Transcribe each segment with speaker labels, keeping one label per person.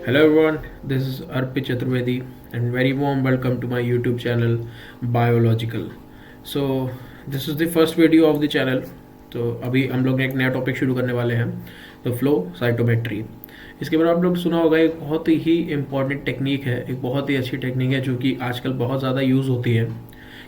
Speaker 1: Hello everyone, this is Arpit Chaturvedi and very warm welcome to my YouTube channel Biological. So this is the first video of the channel. तो अभी हम लोग एक नया topic शुरू करने वाले हैं, तो फ्लो साइटोमेट्री. इसके बारे में आप लोग सुना होगा, एक बहुत ही इम्पॉर्टेंट टेक्निक है, एक बहुत ही अच्छी टेक्निक है जो कि आजकल बहुत ज़्यादा यूज़ होती है.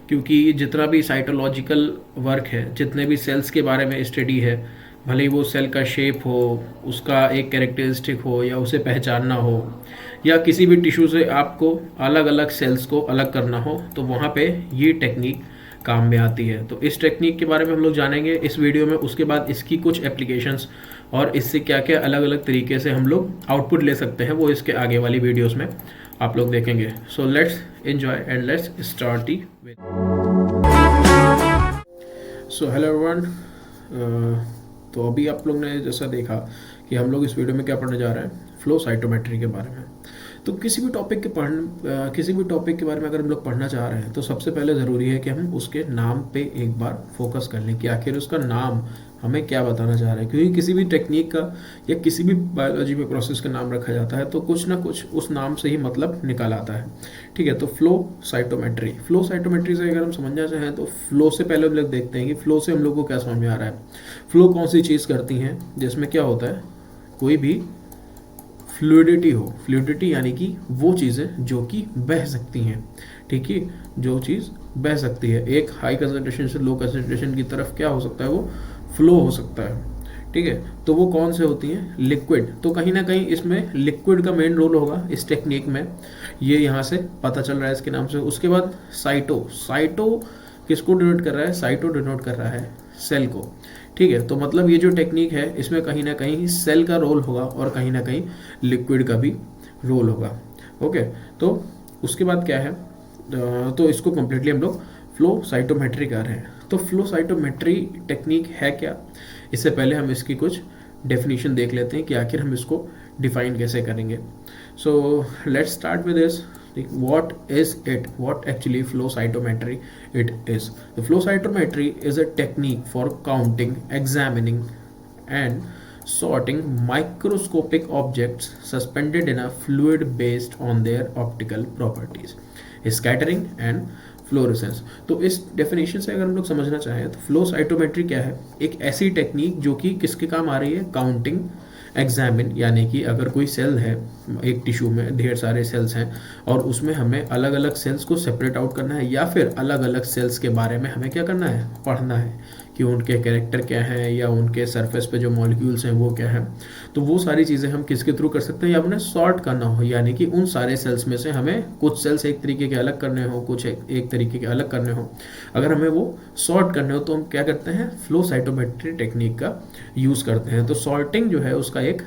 Speaker 1: क्योंकि जितना भी साइटोलॉजिकल वर्क है, जितने भी सेल्स के बारे में स्टडी है, भले ही वो सेल का शेप हो, उसका एक कैरेक्टरिस्टिक हो, या उसे पहचानना हो, या किसी भी टिश्यू से आपको अलग अलग सेल्स को अलग करना हो, तो वहाँ पे ये टेक्निक काम में आती है. तो इस टेक्निक के बारे में हम लोग जानेंगे इस वीडियो में. उसके बाद इसकी कुछ एप्लीकेशंस और इससे क्या क्या अलग अलग तरीके से हम लोग आउटपुट ले सकते हैं, वो इसके आगे वाली वीडियोस में आप लोग देखेंगे. So let's enjoy and let's start the with. So hello everyone, तो अभी आप लोग ने जैसा देखा कि हम लोग इस वीडियो में क्या पढ़ने जा रहे हैं, फ्लो साइटोमेट्री के बारे में. तो किसी भी टॉपिक के बारे में अगर हम लोग पढ़ना चाह रहे हैं, तो सबसे पहले ज़रूरी है कि हम उसके नाम पे एक बार फोकस कर लें कि आखिर उसका नाम हमें क्या बताना चाह रहा है. क्योंकि किसी भी टेक्निक का या किसी भी बायोलॉजी में प्रोसेस का नाम रखा जाता है, तो कुछ ना कुछ उस नाम से ही मतलब निकल आता है. ठीक है, तो फ्लो साइटोमेट्री से अगर हम समझना चाहें, तो फ्लो से पहले हम लोग देखते हैं कि फ्लो से हम लोग को क्या समझ में आ रहा है. फ्लो कौन सी चीज़ करती हैं, जिसमें क्या होता है, कोई भी फ्लूइडिटी हो. फ्लूइडिटी यानी कि वो चीज़ें जो कि बह सकती हैं. ठीक है, जो चीज़ बह सकती है, एक हाई कंसंट्रेशन से लो कंसंट्रेशन की तरफ क्या हो सकता है, वो फ्लो हो सकता है. ठीक है, तो वो कौन से होती हैं, लिक्विड. तो कहीं ना कहीं इसमें लिक्विड का मेन रोल होगा इस टेक्निक में, ये यहाँ से पता चल रहा है इसके नाम से. उसके बाद साइटो किसको डिनोट कर रहा है, साइटो डिनोट कर रहा है सेल को. ठीक है, तो मतलब ये जो टेक्निक है, इसमें कहीं ना कहीं सेल का रोल होगा और कहीं ना कहीं लिक्विड का भी रोल होगा. ओके, तो उसके बाद क्या है, तो इसको कम्प्लीटली हम लोग फ्लो साइटोमेट्री कर रहे हैं. तो फ्लो साइटोमेट्री टेक्निक है क्या, इससे पहले हम इसकी कुछ डेफिनेशन देख लेते हैं कि आखिर हम इसको डिफाइन कैसे करेंगे. So let's start with this. What is it? What actually flow cytometry it is? The flow cytometry is a technique for counting, examining, and sorting microscopic objects suspended in a fluid based on their optical properties, scattering and fluorescence. तो इस definition से अगर हम लोग समझना चाहें, तो flow cytometry क्या है, एक ऐसी टेक्निक जो कि किसके काम आ रही है, काउंटिंग, एग्जामिन, यानी कि अगर कोई सेल है, एक टिश्यू में ढेर सारे सेल्स हैं और उसमें हमें अलग अलग सेल्स को सेपरेट आउट करना है, या फिर अलग अलग सेल्स के बारे में हमें क्या करना है, पढ़ना है कि उनके कैरेक्टर क्या है, या उनके सरफेस पे जो मॉलिक्यूल्स हैं वो क्या है. तो वो सारी चीज़ें हम किसके थ्रू कर सकते हैं, या उन्हें सॉर्ट करना हो, यानी कि उन सारे सेल्स में से हमें कुछ सेल्स एक तरीके के अलग करने हो, कुछ एक तरीके के अलग करने हो. अगर हमें वो सॉर्ट करने हो, तो हम क्या करते हैं, फ्लो साइटोमेट्री टेक्निक का यूज़ करते हैं. तो सॉर्टिंग जो है उसका एक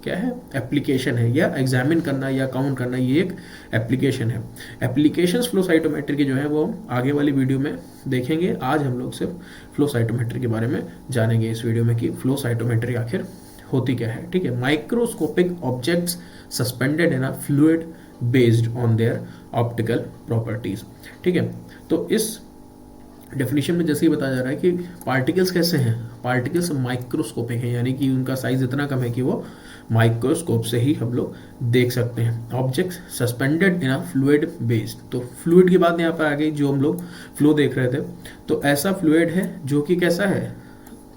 Speaker 1: क्या है, एप्लीकेशन है, या एग्जामिन करना या काउंट करना, ये एक एप्लीकेशन है. एप्लीकेशंस फ्लो साइटोमेट्री की जो है वो आगे वाली वीडियो में देखेंगे. आज हम लोग सिर्फ फ्लो साइटोमेट्री के बारे में जानेंगे इस वीडियो में कि फ्लो साइटोमेट्री आखिर होती क्या है. ठीक है, microscopic objects suspended in a fluid based on their optical properties. ठीक है, तो इस डेफिनेशन में जैसे ही बताया जा रहा है कि पार्टिकल्स कैसे हैं, पार्टिकल्स माइक्रोस्कोपिक हैं, यानी कि उनका साइज इतना कम है कि वो माइक्रोस्कोप से ही हम लोग देख सकते हैं. Objects suspended in a fluid based. तो फ्लूइड की बात यहाँ पर आ गई, जो हम लोग फ्लो देख रहे थे, तो ऐसा फ्लूइड है जो कि कैसा है,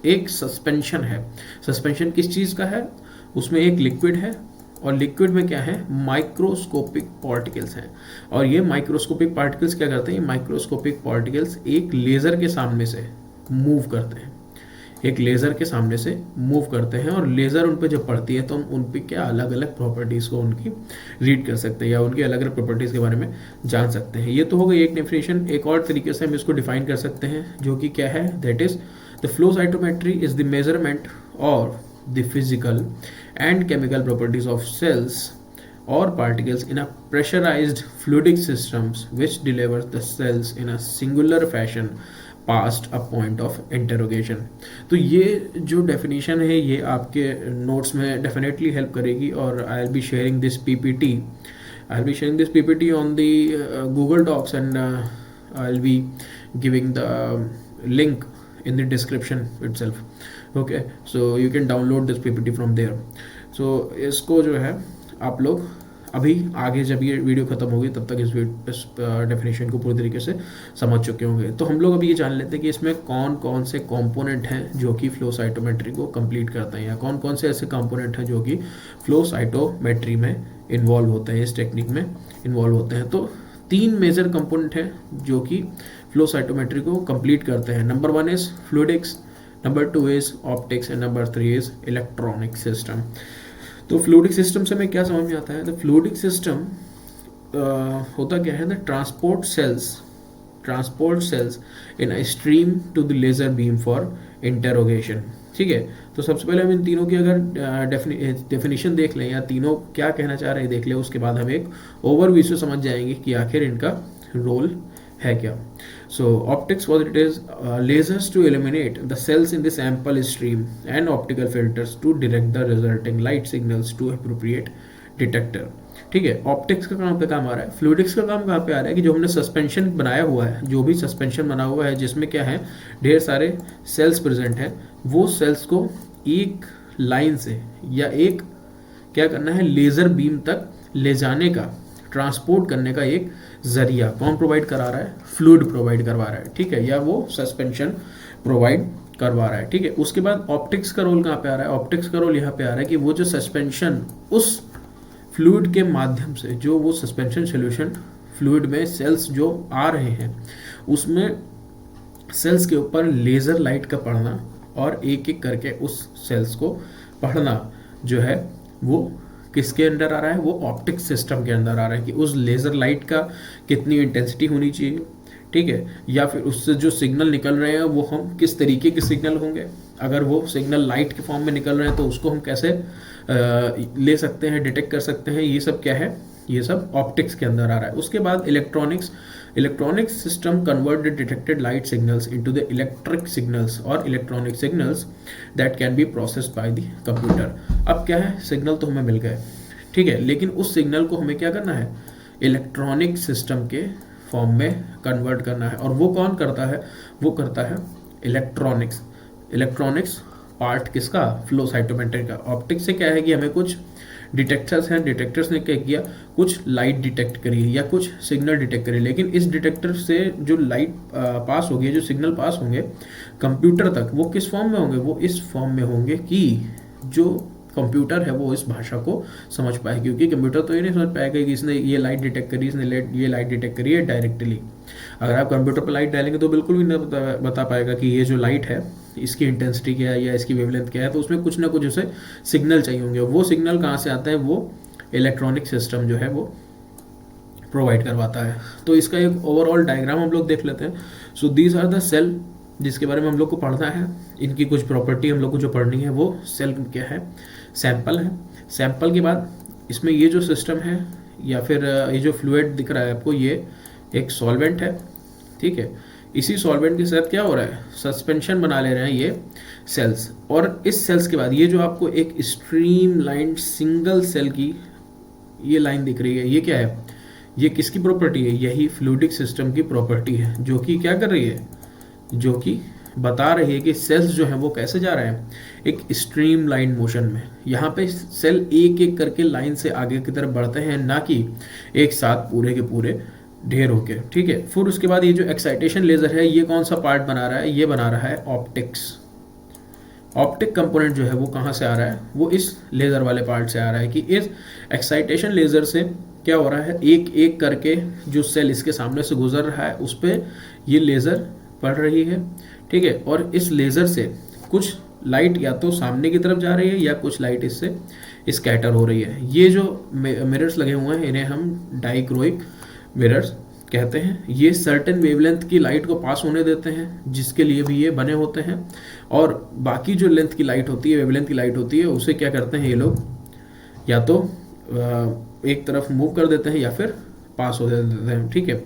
Speaker 1: एक सस्पेंशन है. सस्पेंशन किस चीज़ का है, उसमें एक लिक्विड है, और लिक्विड में क्या है, माइक्रोस्कोपिक पार्टिकल्स हैं. और ये माइक्रोस्कोपिक पार्टिकल्स क्या करते हैं, माइक्रोस्कोपिक पार्टिकल्स एक लेज़र के सामने से मूव करते हैं, एक लेज़र के सामने से मूव करते हैं, और लेज़र उन पर जब पड़ती है तो हम उन पर क्या अलग अलग प्रॉपर्टीज़ को उनकी रीड कर सकते हैं, या उनकी अलग अलग प्रॉपर्टीज़ के बारे में जान सकते हैं. ये तो हो गई एक डेफिनेशन. एक और तरीके से हम इसको डिफाइन कर सकते हैं, जो कि क्या है, that is the flow cytometry is the measurement और the physical and chemical properties of cells or particles in a pressurized fluidic systems which delivers the cells in a singular fashion past a point of interrogation. तो ये जो definition है ये आपके notes में definitely help करेगी, और I will be sharing this PPT on the Google docs, and I will be giving the link in the description itself. Okay, so you can download this ppt from there. So इसको जो है आप लोग अभी आगे जब ये video खत्म होगी तब तक इस डेफिनेशन को पूरी तरीके से समझ चुके होंगे। तो हम लोग अभी ये जान लेते हैं कि इसमें कौन कौन से कंपोनेंट हैं जो कि फ्लो साइटोमेट्री को कंप्लीट करते हैं, या कौन कौन से ऐसे कंपोनेंट हैं जो कि फ्लो साइटोमेट्री में इन्वॉल्व होते हैं, इस टेक्निक में इन्वॉल्व होते हैं। तो 3 मेजर कंपोनेंट हैं जो कि फ्लो साइटोमेट्री को कंप्लीट करते हैं। Number 1 is fluidics, number 2 is optics and number 3 is electronic system. तो फ्लूइडिक सिस्टम से हमें क्या समझ में आता है? तो फ्लूइडिक सिस्टम होता क्या है ना, transport cells in a stream to the laser beam for interrogation. ठीक है, तो सबसे पहले हम इन तीनों की अगर डेफिनेशन देख लें, या तीनों क्या कहना चाह रहे हैं देख लें, उसके बाद हम एक ओवरव्यू से समझ जाएंगे कि आखिर इनका रोल है क्या। So optics, what it is, lasers to illuminate the cells in the sample stream and optical filters to direct the resulting light signals to appropriate detector। ठीक है, ऑप्टिक्स का काम पे काम आ रहा है। फ्लूइडिक्स का काम कहाँ पे आ रहा है कि जो हमने सस्पेंशन बनाया हुआ है, जो भी सस्पेंशन बना हुआ है जिसमें क्या है, ढेर सारे सेल्स प्रेजेंट हैं, वो सेल्स को एक लाइन से या एक क्या करना है, लेज़र बीम तक ले जाने का, ट्रांसपोर्ट करने का एक जरिया कौन प्रोवाइड करा रहा है? फ्लूइड प्रोवाइड करवा रहा है। ठीक है, या वो सस्पेंशन प्रोवाइड करवा रहा है। ठीक है, उसके बाद ऑप्टिक्स का रोल कहाँ पे आ रहा है? ऑप्टिक्स का रोल यहाँ पे आ रहा है कि वो जो सस्पेंशन उस फ्लूइड के माध्यम से, जो वो सस्पेंशन सोल्यूशन फ्लूइड में सेल्स जो आ रहे हैं, उसमें सेल्स के ऊपर लेज़र लाइट का पड़ना और एक एक करके उस सेल्स को पढ़ना जो है वो किसके अंडर आ रहा है? वो ऑप्टिक्स सिस्टम के अंदर आ रहा है कि उस लेज़र लाइट का कितनी इंटेंसिटी होनी चाहिए। ठीक है, या फिर उससे जो सिग्नल निकल रहे हैं वो हम किस तरीके के सिग्नल होंगे। अगर वो सिग्नल लाइट के फॉर्म में निकल रहे हैं तो उसको हम कैसे ले सकते हैं, डिटेक्ट कर सकते हैं। ये सब क्या है? ये सब ऑप्टिक्स के अंदर आ रहा है। उसके बाद electronic system convert the detected light signals into the electric signals और electronic signals that can be processed by the computer. अब क्या है, सिग्नल तो हमें मिल गए, ठीक है, लेकिन उस सिग्नल को हमें क्या करना है? इलेक्ट्रॉनिक सिस्टम के फॉर्म में कन्वर्ट करना है। और वो कौन करता है? वो करता है इलेक्ट्रॉनिक्स पार्ट किसका? फ्लो साइटोमेट्री का। ऑप्टिक्स से क्या है कि हमें कुछ डिटेक्टर्स हैं, डिटेक्टर्स ने क्या किया, कुछ लाइट डिटेक्ट करी या कुछ सिग्नल डिटेक्ट करी, लेकिन इस डिटेक्टर से जो लाइट पास होगी, जो सिग्नल पास होंगे कंप्यूटर तक, वो किस फॉर्म में होंगे? वो इस फॉर्म में होंगे कि जो कंप्यूटर है वो इस भाषा को समझ पाए, क्योंकि कंप्यूटर तो ये नहीं समझ पाएगा कि इसने ये लाइट डिटेक्ट करी, इसने ये लाइट डिटेक्ट करी है डायरेक्टली। अगर आप कंप्यूटर पर लाइट डालेंगे तो बिल्कुल भी नहीं बता पाएगा कि ये जो लाइट है इसकी इंटेंसिटी क्या है या इसकी वेवलेंथ क्या है। तो उसमें कुछ ना कुछ उसे सिग्नल चाहिए होंगे। वो सिग्नल कहाँ से आता है? वो इलेक्ट्रॉनिक सिस्टम जो है वो प्रोवाइड करवाता है। तो इसका एक ओवरऑल डायग्राम हम लोग देख लेते हैं। So these are the cell जिसके बारे में हम लोग को पढ़ना है। इनकी कुछ प्रॉपर्टी हम लोग को जो पढ़नी है वो सेल क्या है? सैंपल है। सैंपल के बाद इसमें ये जो सिस्टम है या फिर ये जो फ्लूइड दिख रहा है आपको, ये एक सॉल्वेंट है। ठीक है, इसी सॉल्वेंट के साथ क्या हो रहा है? सस्पेंशन बना ले रहे हैं ये सेल्स। और इस सेल्स के बाद ये जो आपको एक स्ट्रीम लाइन सिंगल सेल की ये लाइन दिख रही है, ये क्या है? ये किसकी प्रॉपर्टी है? यही फ्लूइडिक सिस्टम की प्रॉपर्टी है, जो कि क्या कर रही है? जो कि बता रही है कि सेल्स जो हैं वो कैसे जा रहे हैं? एक स्ट्रीम लाइन मोशन में। यहाँ पे सेल एक एक करके लाइन से आगे की तरफ बढ़ते हैं, ना कि एक साथ पूरे के पूरे ढेर होके। ठीक है, फिर उसके बाद ये जो एक्साइटेशन लेजर है, ये कौन सा पार्ट बना रहा है? ये बना रहा है ऑप्टिक्स। ऑप्टिक कंपोनेंट जो है वो कहाँ से आ रहा है? वो इस लेजर वाले पार्ट से आ रहा है कि इस एक्साइटेशन लेजर से क्या हो रहा है? एक एक करके जो सेल इसके सामने से गुजर रहा है उस पर ये लेज़र पड़ रही है। ठीक है, और इस लेज़र से कुछ लाइट या तो सामने की तरफ जा रही है या कुछ लाइट इससे स्कैटर हो रही है। ये जो मिरर्स लगे हुए हैं इन्हें हम डाइक्रोइक मिरर्स कहते हैं। ये सर्टेन वेवलेंथ की लाइट को पास होने देते हैं, जिसके लिए भी ये बने होते हैं। और बाकी जो लेंथ की लाइट होती है, वेवलेंथ की लाइट होती है, उसे क्या करते हैं ये लोग? या तो एक तरफ मूव कर देते हैं या फिर पास हो देते हैं। ठीक है,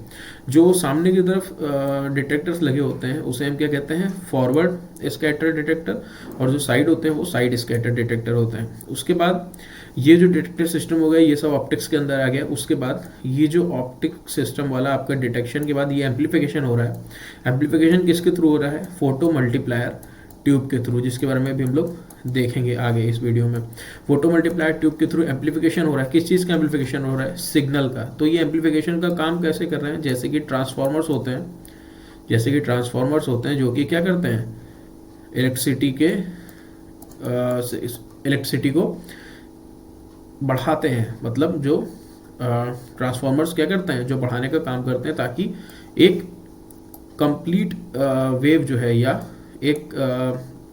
Speaker 1: जो सामने की तरफ डिटेक्टर्स लगे होते हैं उसे हम क्या कहते हैं? Forward scatter detector. और जो साइड होते हैं वो साइड स्कैटर डिटेक्टर होते हैं। उसके बाद ये जो डिटेक्टर सिस्टम हो गया, ये सब ऑप्टिक्स के अंदर आ गया। उसके बाद ये जो ऑप्टिक सिस्टम वाला आपका डिटेक्शन के बाद ये एम्पलीफिकेशन हो रहा है। एम्पलीफिकेशन किसके थ्रू हो रहा है? फोटो मल्टीप्लायर ट्यूब के थ्रू, जिसके बारे में भी हम लोग देखेंगे आगे इस वीडियो में। फोटो मल्टीप्लायर ट्यूब के थ्रू एम्पलीफिकेशन हो रहा है। किस चीज़ का एम्पलीफिकेशन हो रहा है? सिग्नल का। तो ये एम्पलीफिकेशन का काम कैसे कर रहे हैं? जैसे कि ट्रांसफार्मर्स होते हैं, जो कि क्या करते हैं, इलेक्ट्रिसिटी को बढ़ाते हैं। मतलब जो ट्रांसफार्मर्स क्या करते हैं, जो बढ़ाने का काम करते हैं, ताकि एक कंप्लीट वेव जो है या एक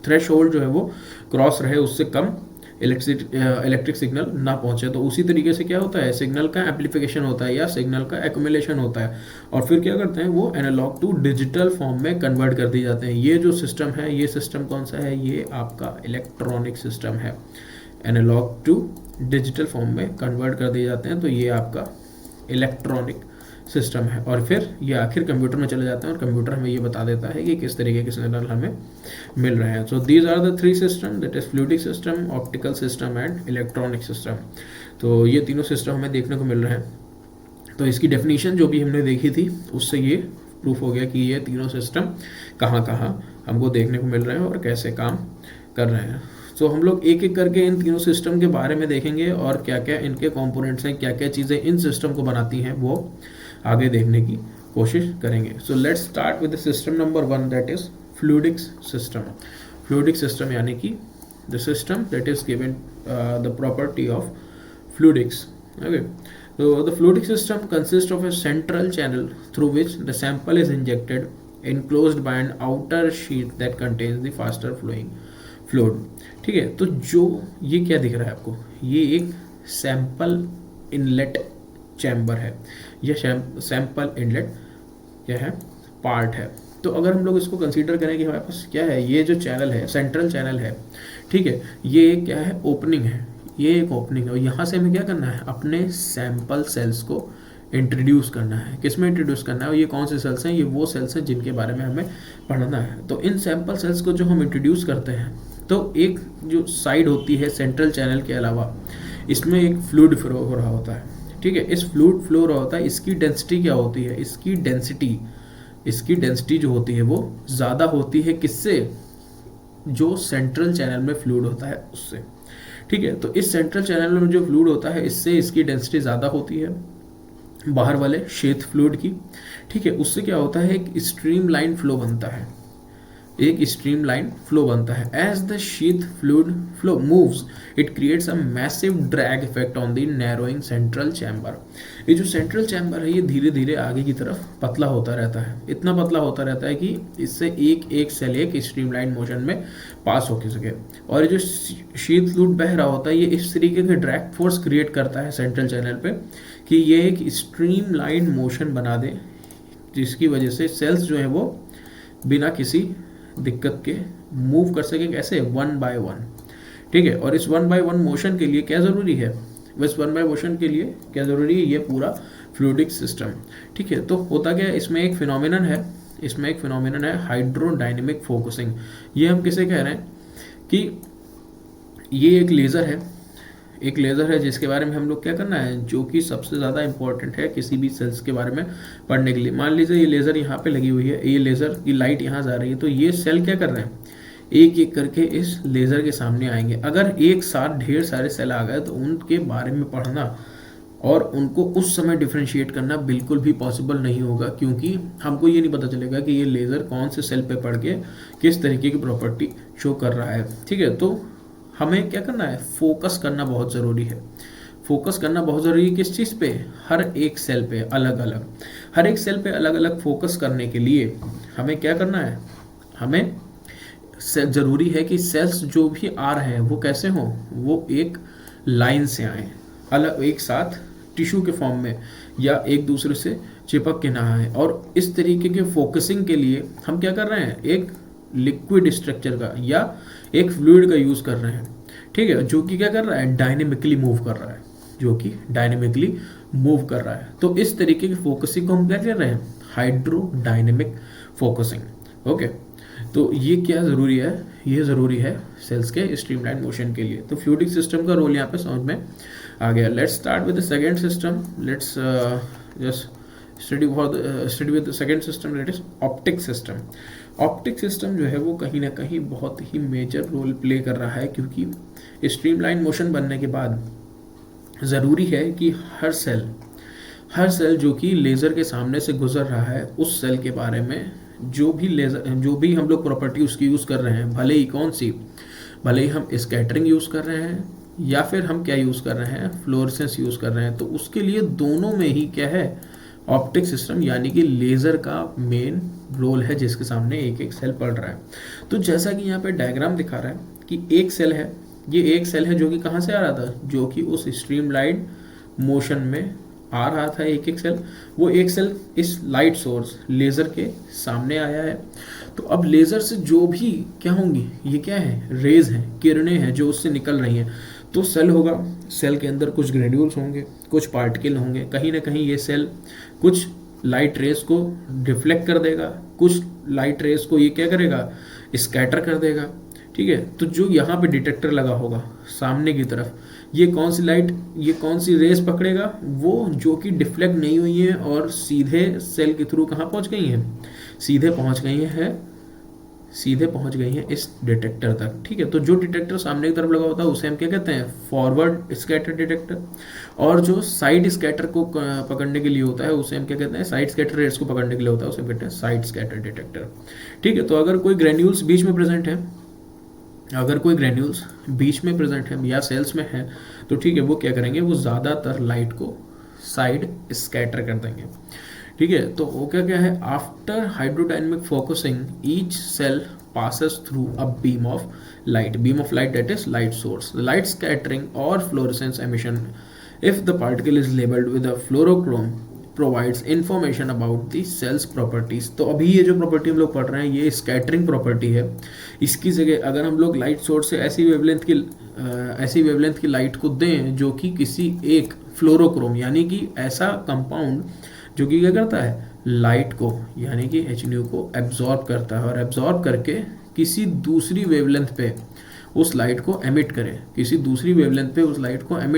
Speaker 1: थ्रेश होल्ड जो है वो क्रॉस रहे, उससे कम इलेक्ट्रिक सिग्नल ना पहुंचे। तो उसी तरीके से क्या होता है, सिग्नल का एम्पलीफिकेशन होता है या सिग्नल का एक्यूमुलेशन होता है, और फिर क्या करते हैं, वो एनालॉग टू डिजिटल फॉर्म में कन्वर्ट कर दिए जाते हैं। ये जो सिस्टम है, ये सिस्टम कौन सा है? ये आपका इलेक्ट्रॉनिक सिस्टम है। एनालॉग टू डिजिटल फॉर्म में कन्वर्ट कर दिए जाते हैं, तो ये आपका इलेक्ट्रॉनिक सिस्टम है। और फिर ये आखिर कंप्यूटर में चले जाते हैं, और कंप्यूटर हमें ये बता देता है कि किस तरीके के सिग्नल हमें मिल रहे हैं। So these are the three system, that is fluidic system, optical system and electronic system. तो ये तीनों सिस्टम हमें देखने को मिल रहे हैं। तो इसकी डेफिनेशन जो भी हमने देखी थी, उससे ये प्रूफ हो गया कि ये तीनों सिस्टम कहाँ कहाँ हमको देखने को मिल रहे हैं और कैसे काम कर रहे हैं। तो हम लोग एक एक करके इन तीनों सिस्टम के बारे में देखेंगे, और क्या क्या इनके कंपोनेंट्स हैं, क्या क्या चीज़ें इन सिस्टम को बनाती हैं, वो आगे देखने की कोशिश करेंगे। So let's start with the system number 1, that is fluidic system. Fluidic system यानी कि the system that is given the property of fluidics. Okay, so the fluidic system consists of a central channel through which the sample is injected, enclosed by an outer sheet that contains the faster flowing fluid। ठीक है, तो जो ये क्या दिख रहा है आपको, ये एक सैंपल इनलेट चैम्बर है। यह सैंपल इनलेट क्या है, पार्ट है। तो अगर हम लोग इसको कंसीडर करें कि हमारे पास क्या है, ये जो चैनल है, सेंट्रल चैनल है, ठीक है, ये क्या है, ओपनिंग है, ये एक ओपनिंग है, और यहाँ से हमें क्या करना है, अपने सैंपल सेल्स को इंट्रोड्यूस करना है। किस में इंट्रोड्यूस करना है, और ये कौन से सेल्स हैं, ये वो सेल्स हैं जिनके बारे में हमें पढ़ना है। तो इन सैंपल सेल्स को जो हम इंट्रोड्यूस करते हैं, तो एक जो साइड होती है सेंट्रल चैनल के अलावा, इसमें एक फ्लूइड फ्लो हो रहा होता है। ठीक है, इस फ्लूइड फ्लो हो रहा होता है, इसकी डेंसिटी क्या होती है, इसकी डेंसिटी जो होती है वो ज़्यादा होती है, किससे, जो सेंट्रल चैनल में फ्लूइड होता है उससे। ठीक है, तो इस सेंट्रल चैनल में जो फ्लूइड होता है, इससे इसकी डेंसिटी ज़्यादा होती है बाहर वाले शीथ फ्लूइड की। ठीक है, उससे क्या होता है, एक स्ट्रीमलाइन फ्लो बनता है, as the sheath fluid flow moves it creates a massive drag effect on the narrowing central chamber. ये जो सेंट्रल चैम्बर है, ये धीरे धीरे आगे की तरफ पतला होता रहता है, इतना पतला होता रहता है कि इससे एक एक सेल एक स्ट्रीमलाइन मोशन में पास हो सके। और ये जो शीथ फ्लूइड बह रहा होता है, ये इस तरीके के ड्रैग फोर्स क्रिएट करता है सेंट्रल चैनल पे कि ये एक स्ट्रीमलाइन मोशन बना दे, जिसकी वजह से सेल्स जो है वो बिना किसी दिक्कत के मूव कर सके। कैसे, 1 बाय 1। ठीक है, और इस 1 बाय 1 मोशन के लिए क्या ज़रूरी है, बस 1 बाय मोशन के लिए क्या ज़रूरी है, ये पूरा फ्लूइडिक सिस्टम। ठीक है, तो होता क्या है, इसमें एक फिनोमिनन है, हाइड्रोडायनेमिक फोकसिंग। ये हम किसे कह रहे हैं कि ये एक लेज़र है जिसके बारे में हम लोग क्या करना है, जो कि सबसे ज़्यादा इंपॉर्टेंट है किसी भी सेल्स के बारे में पढ़ने के लिए। मान लीजिए ये लेज़र यहाँ पे लगी हुई है, ये लेज़र की लाइट यहाँ जा रही है, तो ये सेल क्या कर रहे हैं, एक एक करके इस लेज़र के सामने आएंगे। अगर एक साथ ढेर सारे सेल आ गए, तो उनके बारे में पढ़ना और उनको उस समय डिफ्रेंशिएट करना बिल्कुल भी पॉसिबल नहीं होगा, क्योंकि हमको ये नहीं पता चलेगा कि ये लेज़र कौन से सेल पे पड़ के किस तरीके की प्रॉपर्टी शो कर रहा है। ठीक है, तो हमें क्या करना है, फोकस करना बहुत ज़रूरी है। किस चीज़ पे, हर एक सेल पे अलग अलग फोकस करने के लिए हमें क्या करना है, हमें ज़रूरी है कि सेल्स जो भी आ रहे हैं वो कैसे हों, वो एक लाइन से आए, अलग एक साथ टिश्यू के फॉर्म में, या एक दूसरे से चिपक के ना आए। और इस तरीके के फोकसिंग के लिए हम क्या कर रहे हैं, एक लिक्विड स्ट्रक्चर का या एक फ्लूइड का यूज़ कर रहे हैं। ठीक है, जो कि क्या कर रहा है, डायनेमिकली मूव कर रहा है। तो इस तरीके की फोकसिंग को हम क्या कर रहे हैं, हाइड्रोडायनेमिक फोकसिंग। ओके, तो ये क्या ज़रूरी है, ये ज़रूरी है सेल्स के स्ट्रीमलाइन मोशन के लिए। तो फ्लूइडिक सिस्टम का रोल यहाँ पे समझ में आ गया। Let's start with the second system. Let's just study with the second system, that is optic system. Optic system जो है वो कहीं ना कहीं बहुत ही मेजर रोल प्ले कर रहा है, क्योंकि स्ट्रीमलाइन मोशन बनने के बाद ज़रूरी है कि हर सेल जो कि लेज़र के सामने से गुजर रहा है, उस सेल के बारे में जो भी हम लोग प्रॉपर्टी उसकी यूज़ कर रहे हैं, भले ही कौन सी, भले ही हम स्कैटरिंग यूज़ कर रहे हैं या फिर हम क्या यूज़ कर रहे हैं, फ्लोरेसेंस यूज़ कर रहे हैं, तो उसके लिए दोनों में ही क्या है, ऑप्टिक सिस्टम यानी कि लेज़र का मेन रोल है, जिसके सामने एक एक सेल पड़ रहा है। तो जैसा कि यहाँ पे डायग्राम दिखा रहा है कि एक सेल है, ये एक सेल है जो कि कहाँ से आ रहा था, जो कि उस स्ट्रीमलाइन मोशन में आ रहा था, एक एक सेल, वो एक सेल इस लाइट सोर्स लेज़र के सामने आया है। तो अब लेज़र से जो भी क्या होंगी, ये क्या है, रेज हैं, किरणें हैं जो उससे निकल रही हैं, तो सेल होगा, सेल के अंदर कुछ ग्रेन्यूल्स होंगे, कुछ पार्टिकल होंगे, कहीं ना कहीं ये सेल कुछ लाइट रेस को डिफ्लेक्ट कर देगा, कुछ लाइट रेस को ये क्या करेगा, स्कैटर कर देगा। ठीक है, तो जो यहाँ पे डिटेक्टर लगा होगा सामने की तरफ, ये कौन सी लाइट, ये कौन सी रेस पकड़ेगा, वो जो कि डिफ्लेक्ट नहीं हुई है और सीधे सेल के थ्रू कहाँ पहुँच गई हैं, सीधे पहुंच गई हैं इस डिटेक्टर तक। ठीक है, तो जो डिटेक्टर सामने की तरफ लगा होता है उसे हम क्या कहते हैं, फॉरवर्ड स्कैटर डिटेक्टर, और जो साइड स्कैटर को पकड़ने के लिए होता है उसे हम क्या कहते हैं, साइड स्कैटर रेस को पकड़ने के लिए होता है उसे हम कहते हैं साइड स्कैटर डिटेक्टर। ठीक है, तो अगर कोई ग्रेन्यूल्स बीच में प्रेजेंट है या सेल्स में है, तो ठीक है, वो क्या करेंगे, वो ज़्यादातर लाइट को साइड स्कैटर कर देंगे। ठीक है, तो वो क्या है, after hydrodynamic focusing each cell passes through a beam of light that is light source, the light scattering or fluorescence emission, if the particle is labeled with a fluorochrome, provides information about the cells properties। तो अभी ये जो property हम लोग पढ़ रहे हैं ये स्कैटरिंग प्रॉपर्टी है। इसकी जगह अगर हम लोग लाइट सोर्स से ऐसी वेवलेंथ की लाइट को दें जो कि किसी एक फ्लोरोक्रोम यानी कि ऐसा कंपाउंड जो कि क्या करता है, लाइट को यानी कि HNU को एब्जॉर्ब करता है और एब्जॉर्ब करके किसी दूसरी वेवलेंथ पे उस लाइट को एमिट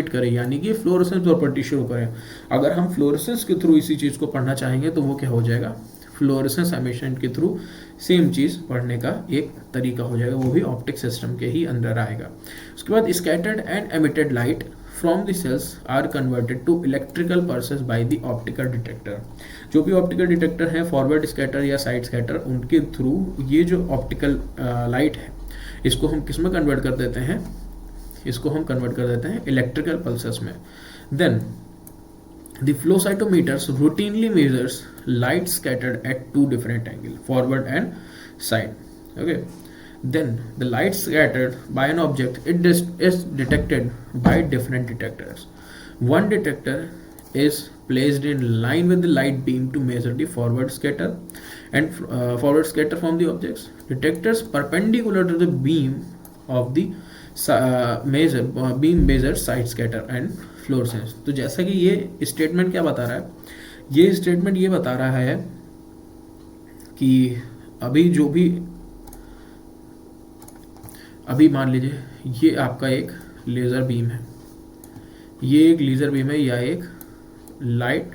Speaker 1: करे, यानी कि फ्लोरेसेंस प्रॉपर्टी शुरू करें। अगर हम फ्लोरेसेंस के थ्रू इसी चीज़ को पढ़ना चाहेंगे तो वो क्या हो जाएगा, फ्लोरेसेंस एमिशन के थ्रू सेम चीज़ पढ़ने का एक तरीका हो जाएगा, वो भी ऑप्टिक सिस्टम के ही अंदर आएगा। उसके बाद scattered and emitted light from the cells are converted to electrical pulses by the optical detector। जो भी ऑप्टिकल डिटेक्टर है, फॉरवर्ड स्कैटर या साइड स्कैटर, उनके थ्रू ये जो ऑप्टिकल लाइट है इसको हम किस में कन्वर्ट कर देते हैं, इलेक्ट्रिकल पल्सेस में। Then the flow cytometers routinely measures light scattered at two different angles, forward and side। Okay, then the light scattered by an object is detected by different detectors। One detector is placed in line with the light beam to measure the forward scatter from the objects। Detectors perpendicular to the beam of the beam measure side scatter and fluorescence। तो जैसा कि ये statement क्या बता रहा है, ये statement ये बता रहा है कि अभी मान लीजिए ये आपका एक लेज़र बीम है, या एक लाइट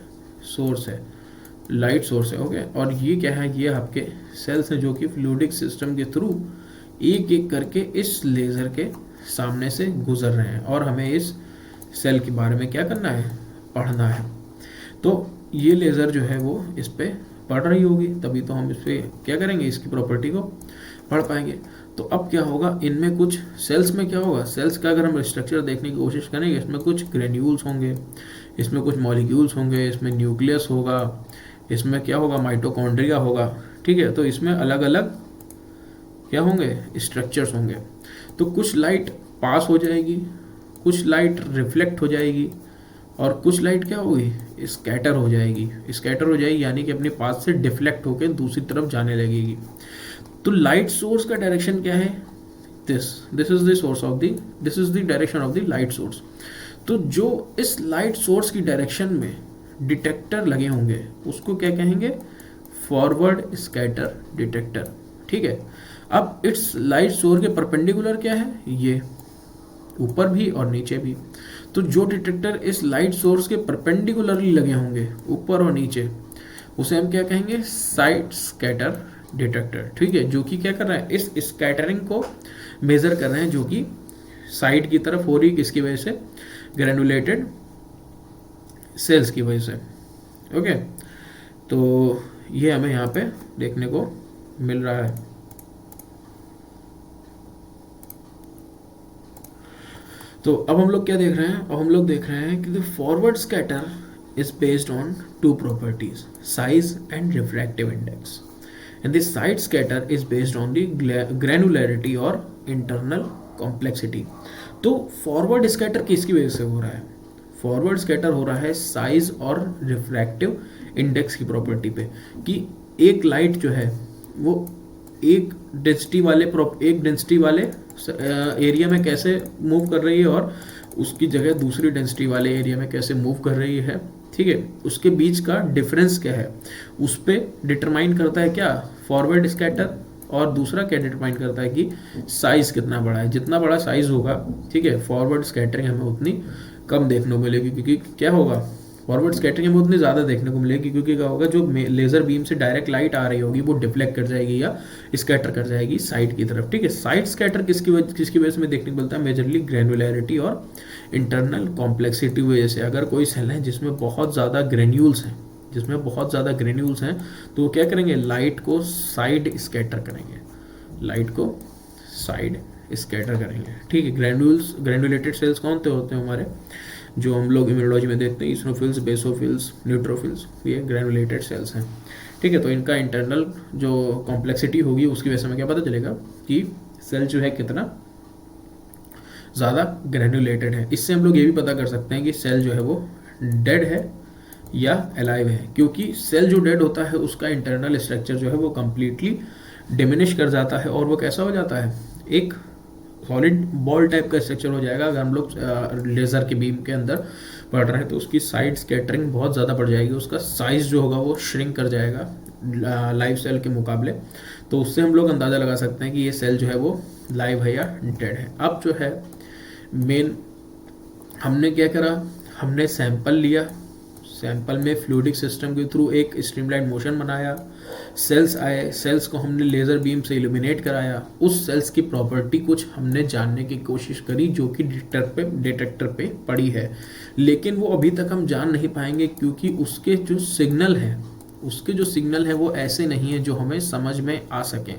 Speaker 1: सोर्स है। ओके, और ये क्या है, ये आपके सेल्स हैं जो कि फ्लूइडिक सिस्टम के थ्रू एक एक करके इस लेज़र के सामने से गुजर रहे हैं और हमें इस सेल के बारे में क्या करना है, पढ़ना है। तो ये लेज़र जो है वो इस पर पढ़ रही होगी, तभी तो हम इस पर क्या करेंगे, इसकी प्रॉपर्टी को पढ़ पाएंगे। तो अब क्या होगा, इनमें कुछ सेल्स में क्या होगा, सेल्स का अगर हम स्ट्रक्चर देखने की कोशिश करेंगे, इसमें कुछ ग्रेन्यूल्स होंगे, इसमें कुछ मॉलिक्यूल्स होंगे, इसमें न्यूक्लियस होगा, इसमें क्या होगा, माइटोकॉन्ड्रिया होगा। ठीक है, तो इसमें अलग अलग क्या होंगे, स्ट्रक्चर्स होंगे। तो कुछ लाइट पास हो जाएगी, कुछ लाइट रिफ्लेक्ट हो जाएगी और कुछ लाइट क्या होगी, स्कैटर हो जाएगी यानी कि अपने पास से डिफ्लेक्ट होकर दूसरी तरफ जाने लगेगी। तो लाइट सोर्स का डायरेक्शन क्या है, this is the direction of the light source. तो जो इस लाइट सोर्स की डायरेक्शन में डिटेक्टर लगे होंगे उसको क्या कहेंगे, फॉरवर्ड स्कैटर डिटेक्टर। ठीक है, अब इट्स लाइट सोर्स के परपेंडिकुलर क्या है, ये ऊपर भी और नीचे भी। तो जो डिटेक्टर इस लाइट सोर्स के परपेंडिकुलरली लगे होंगे ऊपर और नीचे, उसे हम क्या कहेंगे, साइड स्कैटर डिटेक्टर, ठीक है, जो कि क्या कर रहा है, इस स्कैटरिंग को मेजर कर रहे हैं, जो कि साइड की तरफ हो रही है, किसकी वजह से, ग्रेनुलेटेड सेल्स की वजह से। ओके, तो ये हमें यहाँ पे देखने को मिल रहा है। तो अब हम लोग क्या देख रहे हैं, अब हम लोग देख रहे हैं कि the forward scatter is based on two properties, size and refractive index, and the side scatter is based on the granularity और इंटरनल कॉम्प्लेक्सिटी। तो फॉरवर्ड स्कैटर किसकी वजह से हो रहा है, फॉरवर्ड स्कैटर हो रहा है साइज और रिफ्रैक्टिव इंडेक्स की प्रॉपर्टी पे, कि एक लाइट जो है वो एक डेंसिटी वाले एरिया में कैसे मूव कर रही है और उसकी जगह दूसरी डेंसिटी वाले एरिया में कैसे मूव कर रही है, ठीक है, उसके बीच का डिफरेंस क्या है, उस पर डिटरमाइन करता है क्या, फॉरवर्ड स्कैटर, और दूसरा क्या डिटरमाइन करता है कि साइज कितना बड़ा है, जितना बड़ा साइज होगा, ठीक है, फॉरवर्ड स्कैटरिंग हमें उतनी कम देखने को मिलेगी, क्योंकि क्या होगा, फॉरवर्ड स्कैटरिंग हमें उतनी ज़्यादा देखने को मिलेगी, क्योंकि क्या होगा, जो लेज़र बीम से डायरेक्ट लाइट आ रही होगी वो डिफ्लेक्ट कर जाएगी या स्कैटर कर जाएगी साइड की तरफ, ठीक है। साइड स्कैटर किसकी वजह से हमें देखने को मिलता है, मेजरली ग्रैनुलैरिटी और इंटरनल कॉम्प्लेक्सिटी वजह से। अगर कोई सेल है जिसमें बहुत ज़्यादा ग्रेन्यूल्स हैं, तो वो क्या करेंगे, लाइट को साइड स्कैटर करेंगे, ठीक है। ग्रैनुलेटेड सेल्स कौन से होते हैं हमारे, जो हम लोग इम्यूनोलॉजी में देखते हैं, इसिनोफिल्स, बेसोफिल्स, न्यूट्रोफिल्स, ये ग्रैनुलेटेड सेल्स हैं, ठीक है। तो इनका इंटरनल जो कॉम्प्लेक्सिटी होगी उसकी वजह से हमें क्या पता चलेगा कि सेल जो है कितना ज़्यादा ग्रैनुलेटेड है। इससे हम लोग ये भी पता कर सकते हैं कि सेल जो है वो डेड है या अलाइव है, क्योंकि सेल जो डेड होता है उसका इंटरनल स्ट्रक्चर जो है वो कम्प्लीटली डिमिनिश कर जाता है और वो कैसा हो जाता है, एक सॉलिड बॉल टाइप का स्ट्रक्चर हो जाएगा। अगर हम लोग लेज़र के बीम के अंदर पढ़ रहे हैं तो उसकी साइड स्कैटरिंग बहुत ज़्यादा बढ़ जाएगी, उसका साइज़ जो होगा वो श्रिंक कर जाएगा लाइव सेल के मुकाबले। तो उससे हम लोग अंदाज़ा लगा सकते हैं कि ये सेल जो है वो लाइव है या डेड है। अब जो है मेन हमने क्या करा, हमने सैंपल लिया, सैंपल में फ्लूइडिक सिस्टम के थ्रू एक स्ट्रीमलाइन मोशन बनाया, सेल्स आए, सेल्स को हमने लेज़र बीम से इल्यूमिनेट कराया, उस सेल्स की प्रॉपर्टी कुछ हमने जानने की कोशिश करी जो कि डिटेक्टर पे पड़ी है, लेकिन वो अभी तक हम जान नहीं पाएंगे क्योंकि उसके जो सिग्नल है वो ऐसे नहीं है जो हमें समझ में आ सकें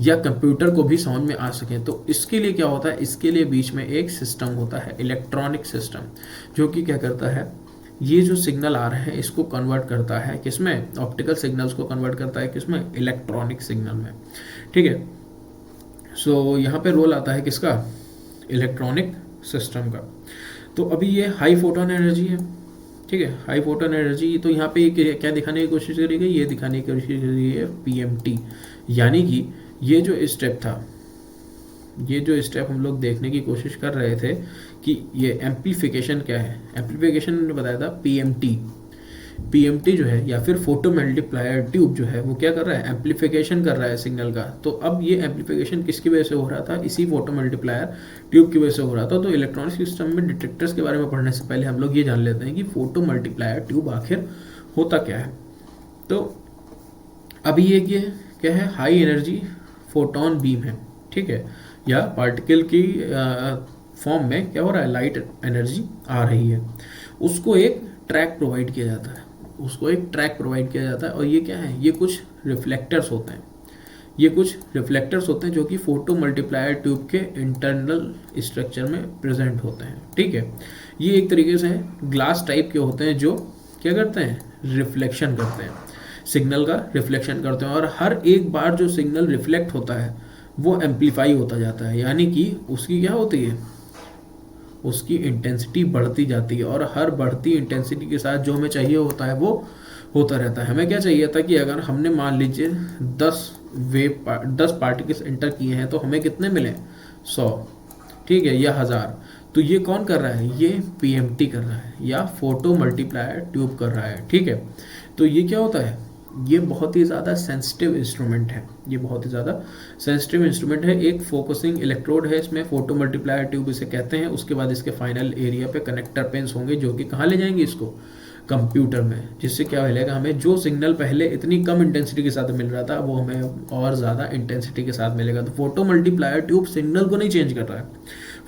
Speaker 1: या कंप्यूटर को भी समझ में आ सकें। तो इसके लिए क्या होता है, इसके लिए बीच में एक सिस्टम होता है, इलेक्ट्रॉनिक सिस्टम, जो कि क्या करता है, ये जो सिग्नल आ रहे हैं इसको कन्वर्ट करता है किसमें, ऑप्टिकल सिग्नल्स को कन्वर्ट करता है किसमें, इलेक्ट्रॉनिक सिग्नल में, ठीक है। सो यहाँ पे रोल आता है किसका, इलेक्ट्रॉनिक सिस्टम का। तो अभी ये हाई फोटोन एनर्जी है, ठीक है, हाई फोटोन एनर्जी। तो यहाँ पे क्या दिखाने की कोशिश करी गई, ये दिखाने की कोशिश करी है PMT, यानी कि ये जो स्टेप हम लोग देखने की कोशिश कर रहे थे कि ये एम्प्लीफिकेशन क्या है, एम्प्लीफिकेशन ने बताया था PMT जो है, या फिर फोटो मल्टीप्लायर ट्यूब जो है वो क्या कर रहा है, एम्प्लीफिकेशन कर रहा है सिग्नल का। तो अब ये एम्प्लीफिकेशन किसकी वजह से हो रहा था, इसी फोटो मल्टीप्लायर ट्यूब की वजह से हो रहा था। तो इलेक्ट्रॉनिक सिस्टम में डिटेक्टर्स के बारे में पढ़ने से पहले हम लोग ये जान लेते हैं कि फोटो मल्टीप्लायर ट्यूब आखिर होता क्या है। तो अभी ये क्या है, हाई एनर्जी फोटोन बीम है, ठीक है, या पार्टिकल की फॉर्म में क्या हो रहा है, लाइट एनर्जी आ रही है, उसको एक ट्रैक प्रोवाइड किया जाता है, और ये क्या है, ये कुछ रिफ्लेक्टर्स होते हैं, जो कि फोटो मल्टीप्लायर ट्यूब के इंटरनल स्ट्रक्चर में प्रेजेंट होते हैं, ठीक है। ये एक तरीके से ग्लास टाइप के होते हैं जो क्या करते हैं, रिफ्लेक्शन करते हैं, सिग्नल का रिफ्लेक्शन करते हैं, और हर एक बार जो सिग्नल रिफ्लेक्ट होता है वो एम्पलीफाई होता जाता है, यानी कि उसकी क्या होती है, उसकी इंटेंसिटी बढ़ती जाती है, और हर बढ़ती इंटेंसिटी के साथ जो हमें चाहिए होता है वो होता रहता है। हमें क्या चाहिए था कि अगर हमने मान लीजिए 10 पार्टिकल्स एंटर किए हैं तो हमें कितने मिले, 100, ठीक है, या 1000। तो ये कौन कर रहा है, ये PMT कर रहा है या फोटो मल्टीप्लायर ट्यूब कर रहा है, ठीक है। तो ये क्या होता है, ये बहुत ही ज़्यादा सेंसिटिव इंस्ट्रूमेंट है, एक फोकसिंग इलेक्ट्रोड है इसमें, फोटो मल्टीप्लायर ट्यूब इसे कहते हैं। उसके बाद इसके फाइनल एरिया पे कनेक्टर पेन्स होंगे जो कि कहाँ ले जाएंगे, इसको कंप्यूटर में, जिससे क्या मिलेगा हमें, जो सिग्नल पहले इतनी कम इंटेंसिटी के साथ मिल रहा था वो हमें और ज़्यादा इंटेंसिटी के साथ मिलेगा। तो फोटो मल्टीप्लायर ट्यूब सिग्नल को नहीं चेंज कर रहा है,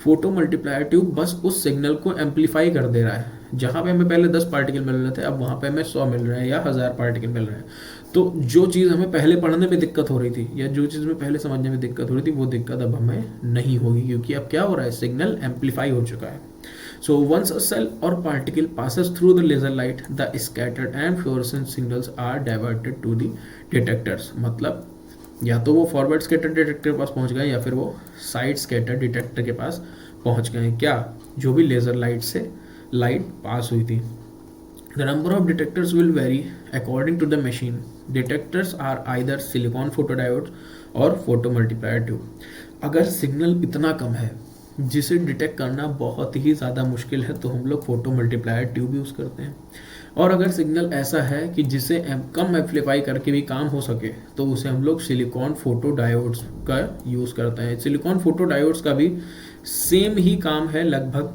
Speaker 1: फोटो मल्टीप्लायर ट्यूब बस उस सिग्नल को एम्पलीफाई कर दे रहा है। जहाँ पे हमें पहले 10 पार्टिकल मिल रहे थे, अब वहाँ पे हमें 100 मिल रहे हैं या 1000 पार्टिकल मिल रहे हैं। तो जो चीज़ हमें पहले पढ़ने में दिक्कत हो रही थी या जो चीज़ में पहले समझने में दिक्कत हो रही थी, वो दिक्कत अब हमें नहीं होगी, क्योंकि अब क्या हो रहा है, सिग्नल एम्पलीफाई हो चुका है। So once a cell or particle passes through the laser light, the scattered and fluorescent signals are diverted to the detectors। मतलब या तो वो फॉरवर्ड स्कैटर डिटेक्टर के पास पहुंच गए या फिर वो साइड स्कैटर डिटेक्टर के पास पहुंच गए, क्या, जो भी लेजर लाइट से लाइट पास हुई थी। The number of detectors will vary according to the machine. Detectors are either silicon photodiodes और photomultiplier tube। अगर सिग्नल इतना कम है जिसे डिटेक्ट करना बहुत ही ज़्यादा मुश्किल है, तो हम लोग फोटो मल्टीप्लायर ट्यूब यूज़ करते हैं। और अगर सिग्नल ऐसा है कि जिसे कम एम्पलीफाई करके भी काम हो सके, तो उसे हम लोग सिलिकॉन फोटो डायोड्स का यूज़ करते हैं। सिलिकॉन फोटो डायोड्स का भी सेम ही काम है लगभग,